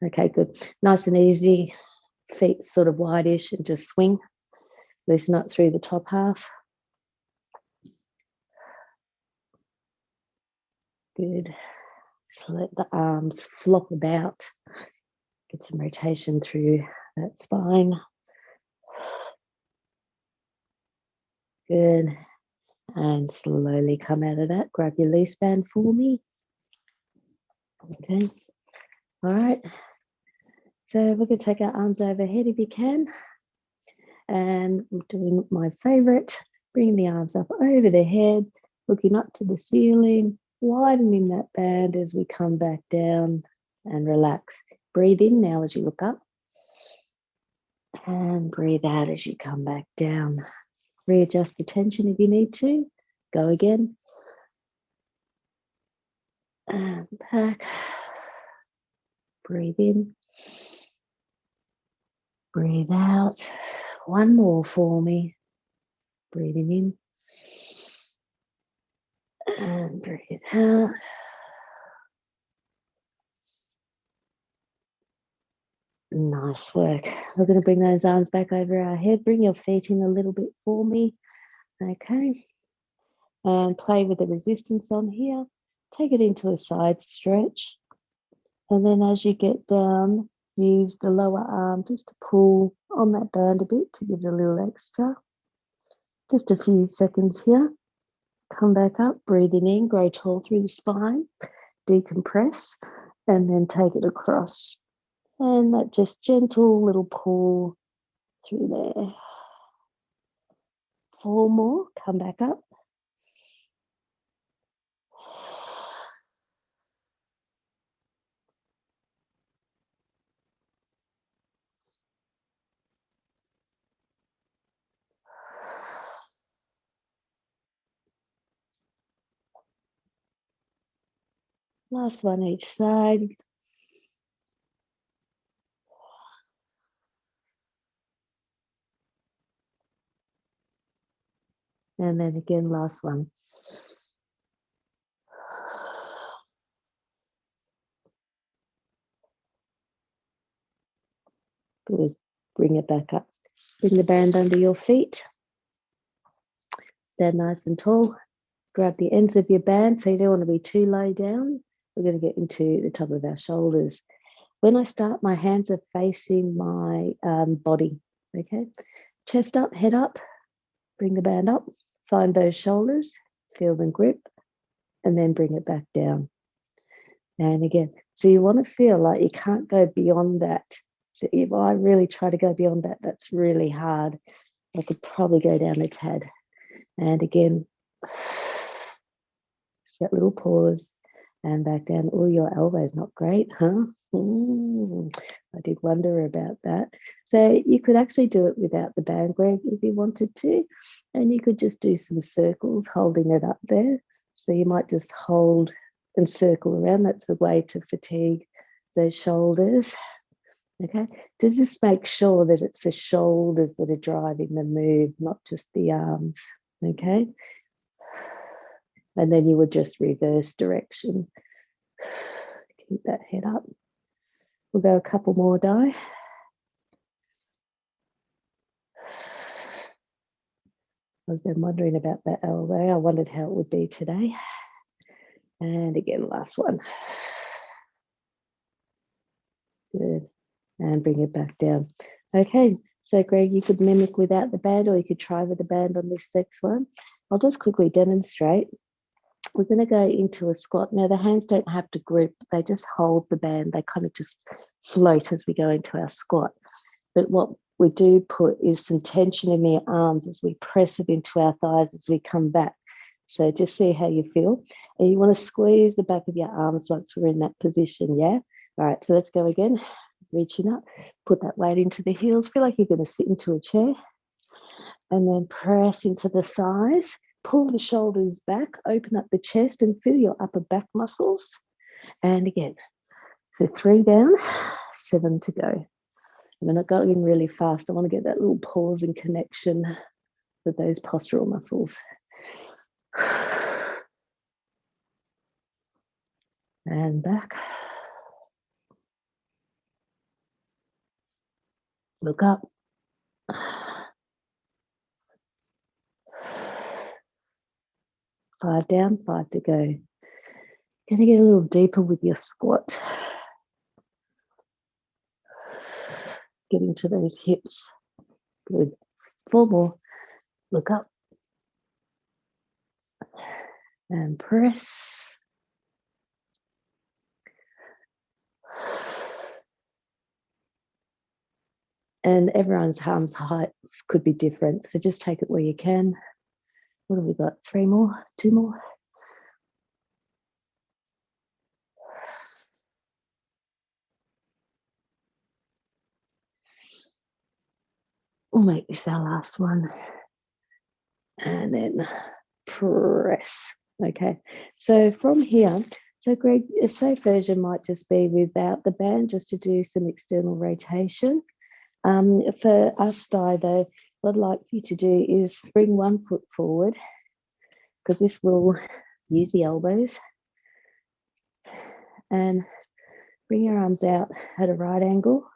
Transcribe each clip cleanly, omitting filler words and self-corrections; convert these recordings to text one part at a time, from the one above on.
Okay, good. Nice and easy. Feet sort of wide-ish and just swing. Loosen up through the top half. Good. Just let the arms flop about. Get some rotation through that spine. Good. And slowly come out of that. Grab your loose band for me. Okay. All right. So we're going to take our arms overhead if you can. And I'm doing my favorite. Bring the arms up over the head, looking up to the ceiling, widening that band as we come back down and relax. Breathe in now as you look up. And breathe out as you come back down. Readjust the tension if you need to. Go again. And back. Breathe in. Breathe out. One more for me. Breathing in. And breathe out. Nice work. We're going to bring those arms back over our head. Bring your feet in a little bit for me. Okay. And play with the resistance on here. Take it into a side stretch. And then as you get down, use the lower arm just to pull on that band a bit to give it a little extra. Just a few seconds here. Come back up, breathing in, grow tall through the spine, decompress, and then take it across. And that just gentle little pull through there. 4 more, come back up. Last one each side. And then again, last one. Good. Bring it back up. Bring the band under your feet. Stand nice and tall. Grab the ends of your band so you don't want to be too low down. We're going to get into the top of our shoulders. When I start, my hands are facing my body. Okay. Chest up, head up. Bring the band up. Find those shoulders. Feel them grip. And then bring it back down. And again, so you want to feel like you can't go beyond that. So if I really try to go beyond that, that's really hard. I could probably go down a tad. And again, just that little pause and back down. Oh, your elbow's not great, huh? I did wonder about that. So you could actually do it without the band, Greg, if you wanted to. And you could just do some circles holding it up there. So you might just hold and circle around. That's the way to fatigue those shoulders. Okay, to just make sure that it's the shoulders that are driving the move, not just the arms. Okay, and then you would just reverse direction. Keep that head up. We'll go a couple more, Di. I've been wondering about that elbow. I wondered how it would be today. And again, last one. Good. And bring it back down. Okay, so Greg, you could mimic without the band, or you could try with the band on this next one. I'll just quickly demonstrate. We're going to go into a squat. Now, the hands don't have to grip. They just hold the band. They kind of just float as we go into our squat. But what we do put is some tension in the arms as we press it into our thighs as we come back. So just see how you feel. And you want to squeeze the back of your arms once we're in that position, yeah? All right, so let's go again. Reaching up, put that weight into the heels. Feel like you're going to sit into a chair. And then press into the thighs. Pull the shoulders back, open up the chest and feel your upper back muscles. And again, so 3 down, 7 to go. And we're not going really fast. I want to get that little pause and connection with those postural muscles. And back. Look up. 5 down, 5 to go. Going to get a little deeper with your squat. Get into those hips. Good. 4 more. Look up. And press. And everyone's arms heights could be different, so just take it where you can. What have we got? 3 more? 2 more? We'll make this our last one. And then press. Okay, so from here, so Greg, a safe version might just be without the band, just to do some external rotation. For us, Di, though, what I'd like you to do is bring 1 foot forward, because this will use the elbows, and bring your arms out at a right angle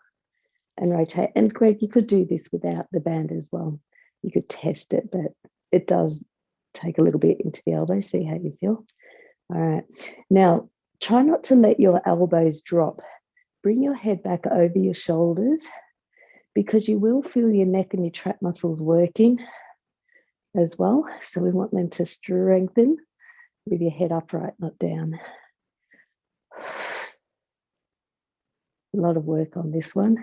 and rotate. And Greg, you could do this without the band as well. You could test it, but it does take a little bit into the elbow. See how you feel. All right. Now, try not to let your elbows drop. Bring your head back over your shoulders, because you will feel your neck and your trap muscles working as well. So we want them to strengthen with your head upright, not down. A lot of work on this one.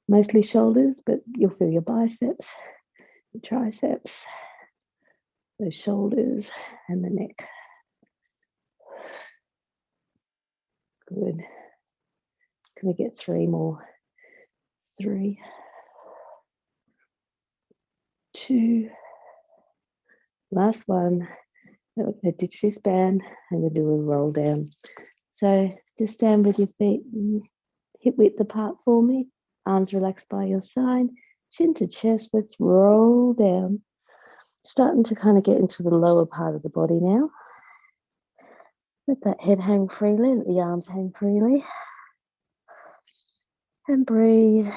Mostly shoulders, but you'll feel your biceps, your triceps, those shoulders and the neck. Good. Can we get 3 more? 3, 2, last one. We're going to ditch this band and we'll do a roll down. So just stand with your feet hip width apart for me. Arms relaxed by your side, chin to chest. Let's roll down. Starting to kind of get into the lower part of the body now. Let that head hang freely, let the arms hang freely. And breathe.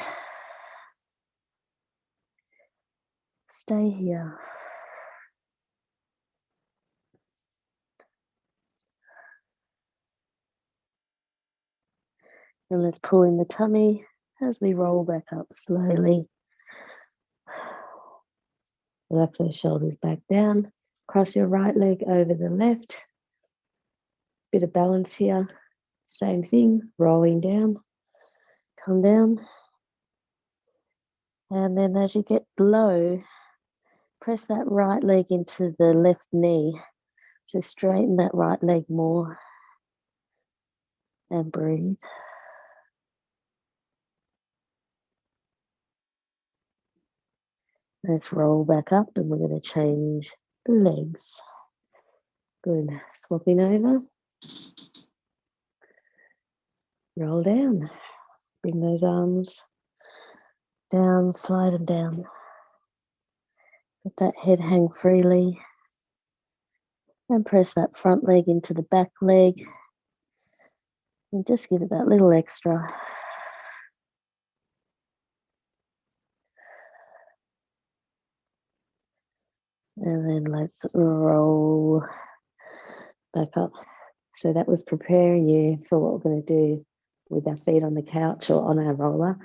Stay here. And let's pull in the tummy as we roll back up slowly. Relax those shoulders back down. Cross your right leg over the left. Bit of balance here. Same thing, rolling down. Come down. And then as you get low, press that right leg into the left knee. So straighten that right leg more. And breathe. Let's roll back up and we're going to change the legs. Good. Swapping over. Roll down. Bring those arms down, slide them down. Let that head hang freely. And press that front leg into the back leg. And just give it that little extra. And then let's roll back up. So that was preparing you for what we're going to do with our feet on the couch or on our roller.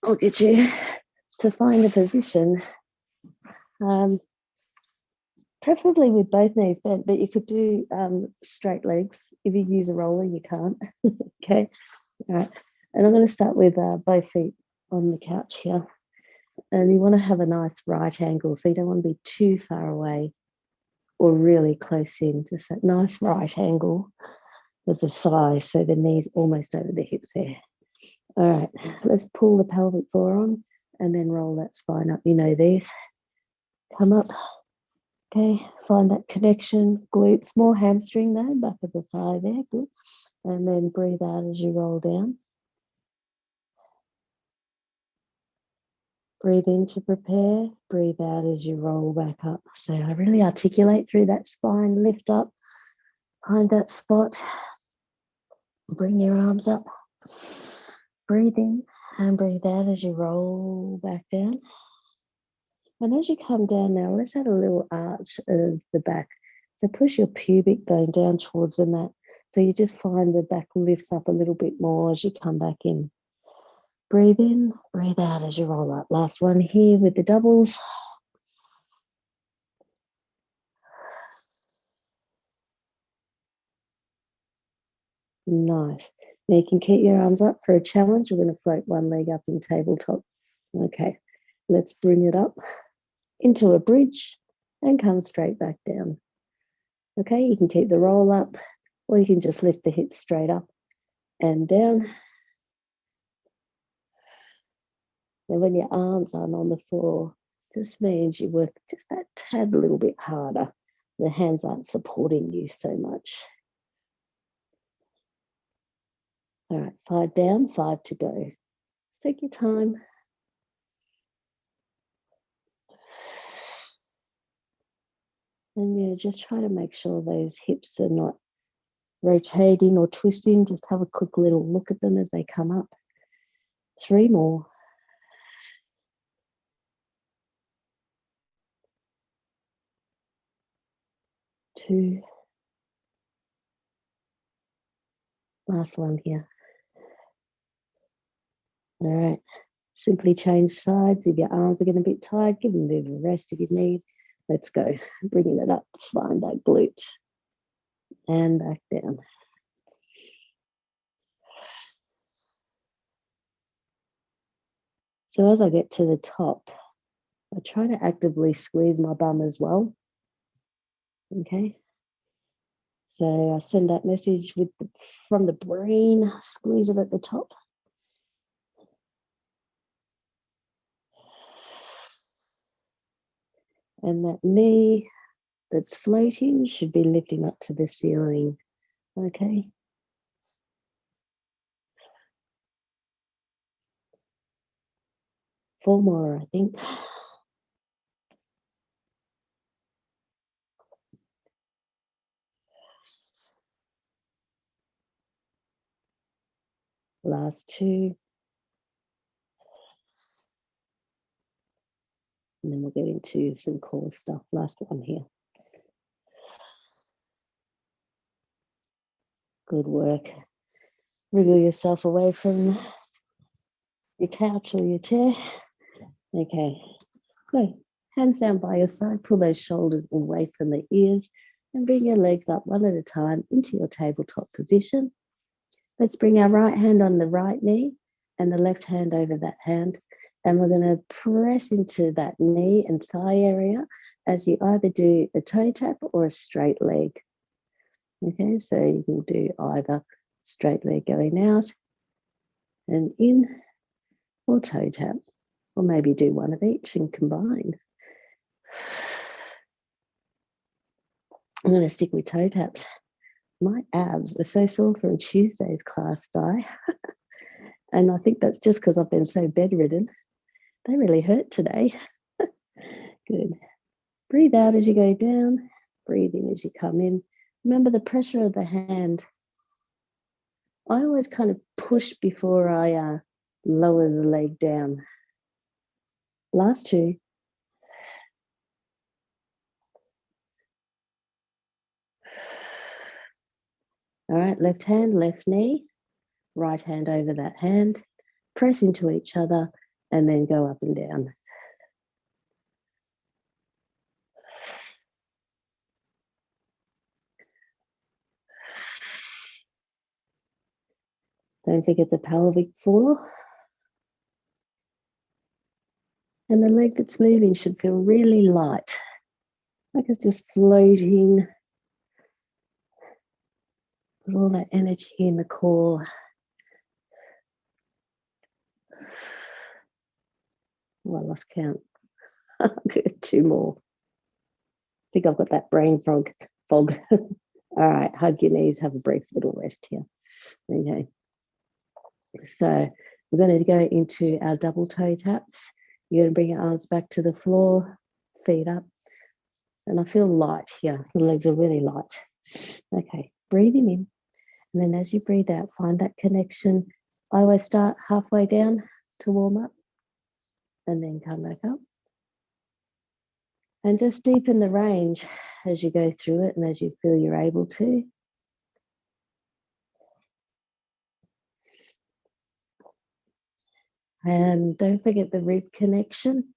I'll get you to find a position, preferably with both knees bent, but you could do straight legs. If you use a roller, you can't. Okay, all right. And I'm going to start with both feet on the couch here. And you want to have a nice right angle, so you don't want to be too far away or really close in, just that nice right angle with the thighs, so the knees almost over the hips there. All right, let's pull the pelvic floor on and then roll that spine up. You know this. Come up. Okay, find that connection. Glutes, more hamstring though, back of the thigh there. Good. And then breathe out as you roll down. Breathe in to prepare. Breathe out as you roll back up. So I really articulate through that spine. Lift up. Find that spot. Bring your arms up. Breathe in. And breathe out as you roll back down. And as you come down now, let's add a little arch of the back. So push your pubic bone down towards the mat. So you just find the back lifts up a little bit more as you come back in. Breathe in, breathe out as you roll up. Last one here with the doubles. Nice. Now you can keep your arms up for a challenge. We're going to float one leg up in tabletop. Okay, let's bring it up into a bridge and come straight back down. Okay, you can keep the roll up, or you can just lift the hips straight up and down. And when your arms aren't on the floor, just means you work just that tad a little bit harder. The hands aren't supporting you so much. All right, 5 down, 5 to go. Take your time. And yeah, just try to make sure those hips are not rotating or twisting. Just have a quick little look at them as they come up. 3 more. 2. Last one here. All right. Simply change sides. If your arms are getting a bit tired, give them a bit of a rest if you need. Let's go. Bringing it up. Find that glute. And back down. So as I get to the top, I try to actively squeeze my bum as well. Okay. So I send that message from the brain, squeeze it at the top. And that knee that's floating should be lifting up to the ceiling. Okay. Four more, I think. Last 2. And then we'll get into some core stuff. Last one here. Good work. Wriggle yourself away from your couch or your chair. Okay. So hands down by your side. Pull those shoulders away from the ears and bring your legs up one at a time into your tabletop position. Let's bring our right hand on the right knee and the left hand over that hand. And we're going to press into that knee and thigh area as you either do a toe tap or a straight leg. Okay, so you can do either straight leg going out and in, or toe tap, or maybe do one of each and combine. I'm going to stick with toe taps. My abs are so sore from Tuesday's class, Di. And I think that's just because I've been so bedridden. They really hurt today. Good. Breathe out as you go down. Breathe in as you come in. Remember the pressure of the hand. I always kind of push before I lower the leg down. Last 2. All right, left hand, left knee, right hand over that hand. Press into each other and then go up and down. Don't forget the pelvic floor. And the leg that's moving should feel really light, like it's just floating. Put all that energy in the core. Oh, I lost count. Good, 2 more. I think I've got that brain fog. All right, hug your knees, have a brief little rest here. Okay. So we're going to go into our double toe taps. You're going to bring your arms back to the floor, feet up. And I feel light here. The legs are really light. Okay, breathing in. And then as you breathe out, find that connection. I always start halfway down to warm up, and then come back up. And just deepen the range as you go through it and as you feel you're able to. And don't forget the rib connection.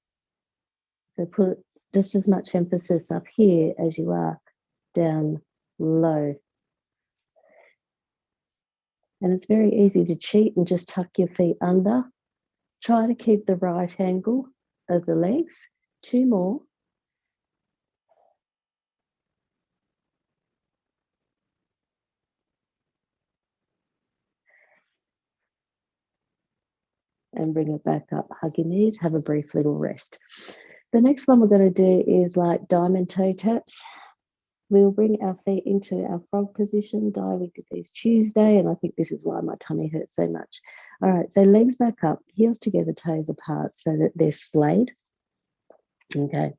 So put just as much emphasis up here as you are down low. And it's very easy to cheat and just tuck your feet under. Try to keep the right angle of the legs. 2 more. And bring it back up. Hug your knees, have a brief little rest. The next one we're going to do is like diamond toe taps. We'll bring our feet into our frog position. We did these Tuesday, and I think this is why my tummy hurts so much. All right, so legs back up, heels together, toes apart so that they're splayed. Okay,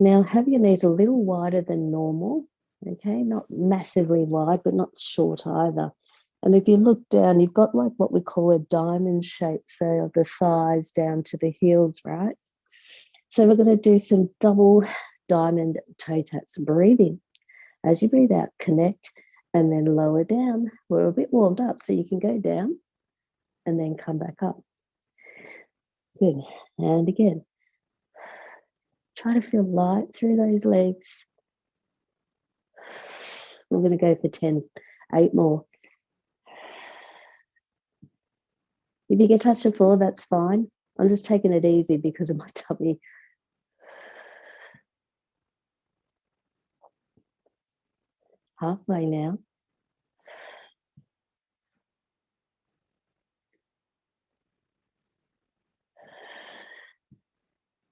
now have your knees a little wider than normal. Okay, not massively wide, but not short either. And if you look down, you've got like what we call a diamond shape, so the thighs down to the heels, right? So we're going to do some double diamond toe taps. Breathe in. As you breathe out, connect, and then lower down. We're a bit warmed up, so you can go down and then come back up. Good. And again. Try to feel light through those legs. We're going to go for 10, 8 more. If you can touch the floor, that's fine. I'm just taking it easy because of my tummy. Halfway now.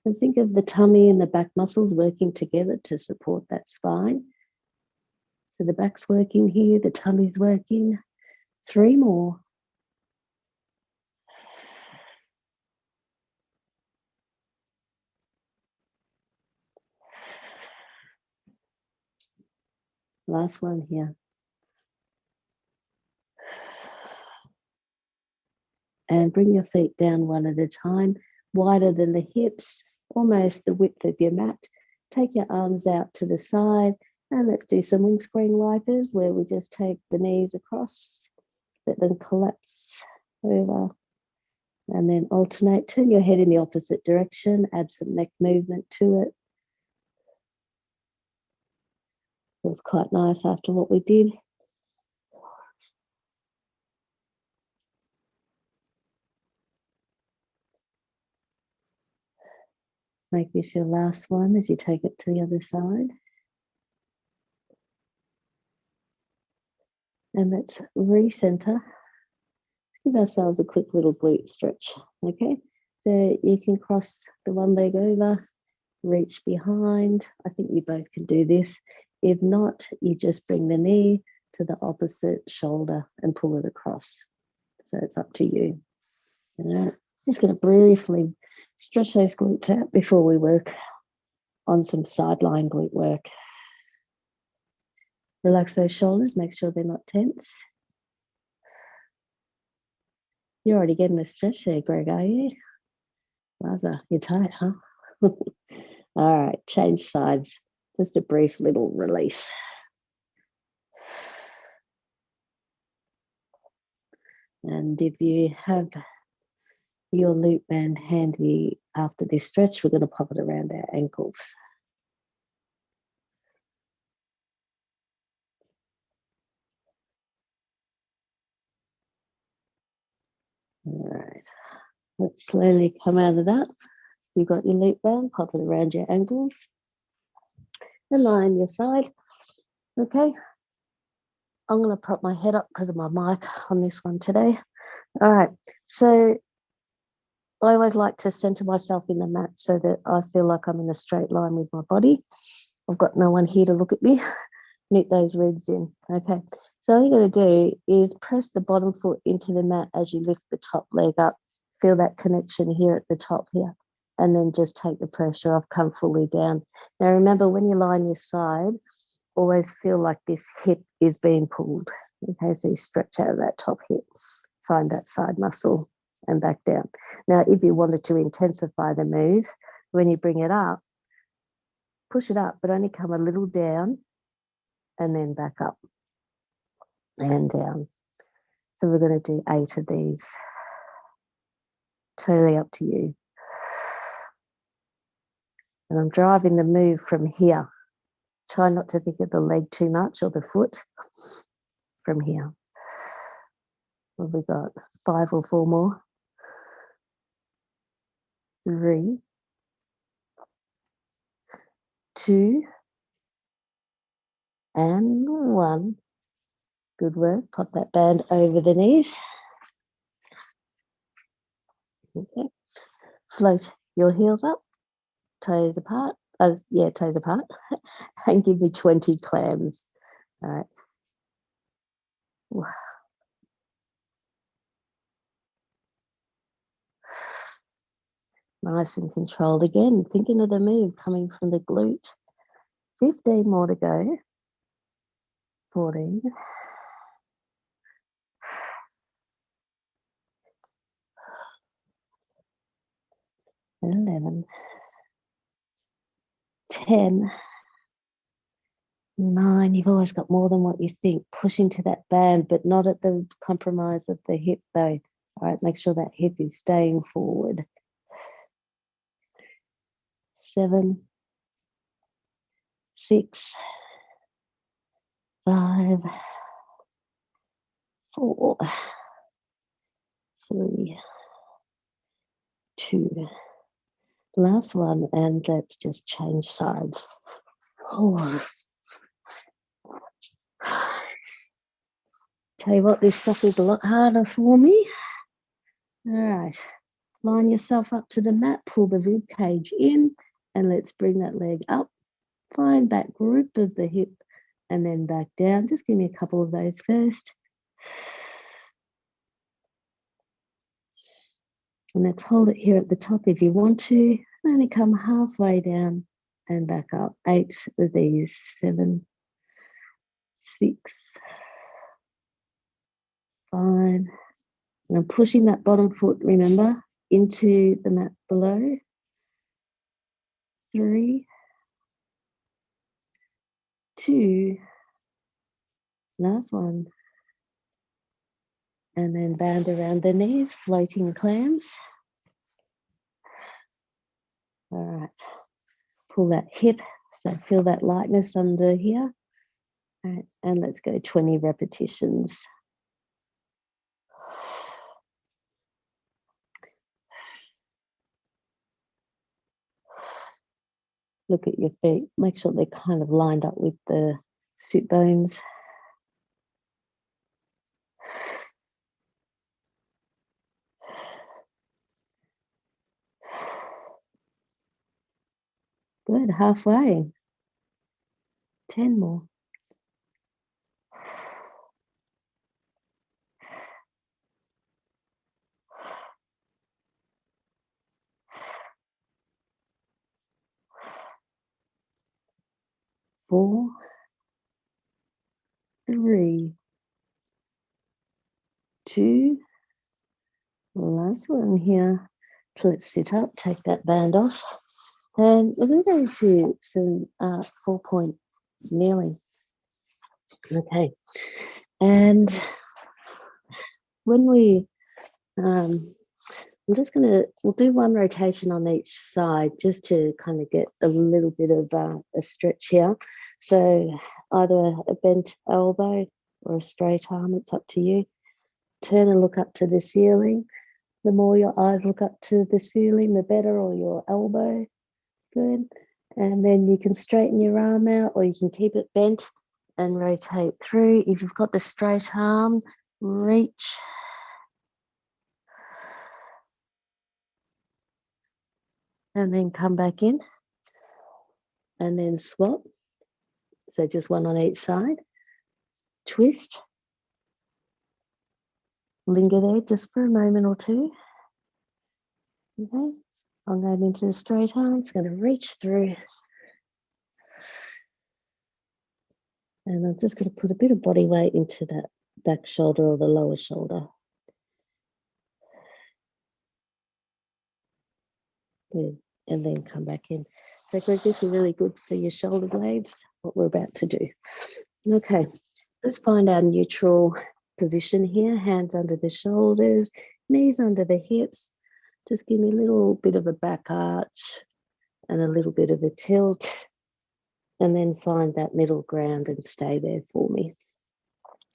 And think of the tummy and the back muscles working together to support that spine. So the back's working here, the tummy's working. 3 more. Last one here. And bring your feet down one at a time, wider than the hips, almost the width of your mat. Take your arms out to the side, and let's do some windscreen wipers where we just take the knees across, let them collapse over, and then alternate. Turn your head in the opposite direction, add some neck movement to it. Feels quite nice after what we did. Make this your last one as you take it to the other side. And let's recenter. Give ourselves a quick little glute stretch, okay? So you can cross the one leg over, reach behind. I think you both can do this. If not, you just bring the knee to the opposite shoulder and pull it across. So it's up to you. All right. Just going to briefly stretch those glutes out before we work on some sideline glute work. Relax those shoulders, make sure they're not tense. You're already getting a stretch there, Greg, are you? Wowza, you're tight, huh? All right, change sides. Just a brief little release. And if you have your loop band handy after this stretch, we're going to pop it around our ankles. All right, let's slowly come out of that. You've got your loop band, pop it around your ankles and lie on your side. Okay, I'm going to prop my head up because of my mic on this one today. All right, so I always like to center myself in the mat so that I feel like I'm in a straight line with my body. I've got no one here to look at me. Knit those ribs in. Okay, so all you're going to do is press the bottom foot into the mat as you lift the top leg up. Feel that connection here at the top here. And then just take the pressure off, come fully down. Now remember, when you lie on your side, always feel like this hip is being pulled. Okay, so you stretch out of that top hip. Find that side muscle and back down. Now, if you wanted to intensify the move, when you bring it up, push it up, but only come a little down and then back up and down. So we're going to do 8 of these. Totally up to you. And I'm driving the move from here. Try not to think of the leg too much or the foot. From here. What have we got? 5 or 4 more? 3, 2, and 1. Good work. Pop that band over the knees. Okay. Float your heels up, toes apart. Toes apart. And give me 20 clams. All right. Nice and controlled again. Thinking of the move coming from the glute. 15 more to go. 14. 11. 10. 9. You've always got more than what you think. Push into that band, but not at the compromise of the hip though. All right, make sure that hip is staying forward. 7, 6, 5, 4, 3, 2. Last one, and let's just change sides. Tell you what, this stuff is a lot harder for me. All right, line yourself up to the mat, pull the rib cage in, and let's bring that leg up. Find that grip of the hip and then back down. Just give me a couple of those first. And let's hold it here at the top if you want to. Only come halfway down and back up. 8 of these. 7, 6, 5. And I'm pushing that bottom foot, remember, into the mat below. 3, 2, last one. And then band around the knees, floating clams. All right, pull that hip, so feel that lightness under here. All right, and let's go 20 repetitions. Look at your feet, make sure they're kind of lined up with the sit bones. Good, halfway. 10 more. 4, 3, 2, last one here. So let's sit up, take that band off. And we're going to go into some 4-point kneeling. Okay. And when we, we'll do one rotation on each side just to kind of get a little bit of a stretch here. So either a bent elbow or a straight arm, it's up to you. Turn and look up to the ceiling. The more your eyes look up to the ceiling, the better, or your elbow. Good. And then you can straighten your arm out, or you can keep it bent and rotate through. If you've got the straight arm, reach. And then come back in. And then swap. So just one on each side. Twist. Linger there just for a moment or two. Okay. I'm going into the straight arm. It's going to reach through. And I'm just going to put a bit of body weight into that back shoulder or the lower shoulder. Good. And then come back in. So Greg, this is really good for your shoulder blades, what we're about to do. Okay, let's find our neutral position here. Hands under the shoulders, knees under the hips. Just give me a little bit of a back arch and a little bit of a tilt. And then find that middle ground and stay there for me.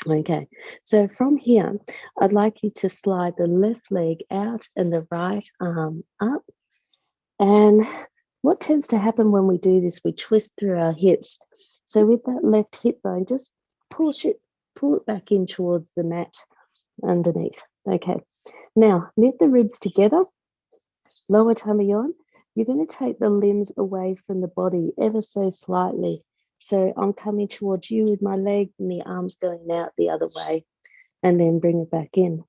Okay, so from here, I'd like you to slide the left leg out and the right arm up. And what tends to happen when we do this, we twist through our hips. So with that left hip bone, just pull it back in towards the mat underneath. Okay, now knit the ribs together, lower tummy on. You're going to take the limbs away from the body ever so slightly. So I'm coming towards you with my leg and the arms going out the other way, and then bring it back in.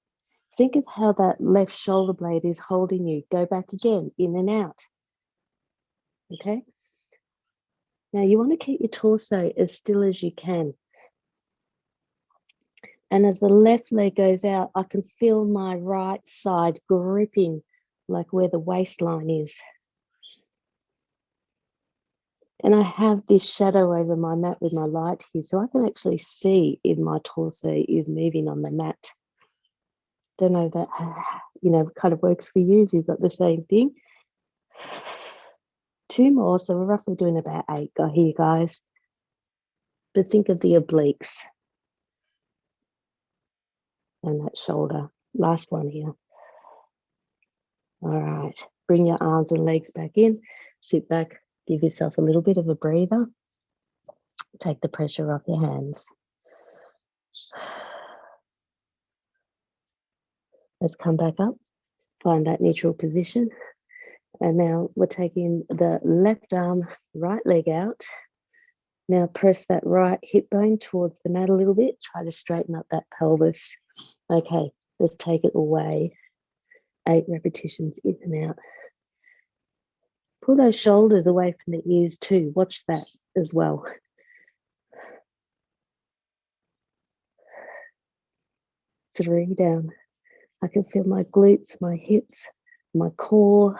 Think of how that left shoulder blade is holding you. Go back again, in and out. Okay. Now you want to keep your torso as still as you can. And as the left leg goes out, I can feel my right side gripping like where the waistline is. And I have this shadow over my mat with my light here, so I can actually see if my torso is moving on the mat. Don't know if that, kind of works for you, if you've got the same thing. 2 more, so we're roughly doing about 8 here, guys. But think of the obliques and that shoulder. Last one here. All right, bring your arms and legs back in, sit back, give yourself a little bit of a breather. Take the pressure off your hands. Let's come back up, find that neutral position. And now we're taking the left arm, right leg out. Now press that right hip bone towards the mat a little bit. Try to straighten up that pelvis. Okay, let's take it away. 8 repetitions in and out. Pull those shoulders away from the ears too. Watch that as well. Three down. I can feel my glutes, my hips, my core.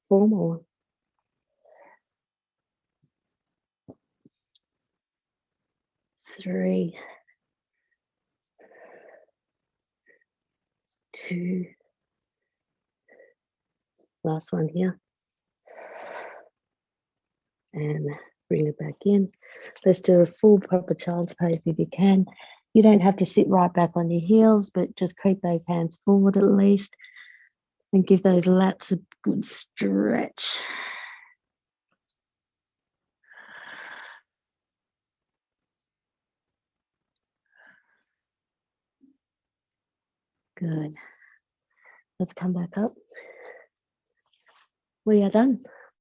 4 more. 3, 2. Last one here. And bring it back in. Let's do a full proper child's pose if you can. You don't have to sit right back on your heels, but just creep those hands forward at least and give those lats a good stretch. Good. Let's come back up. We are done.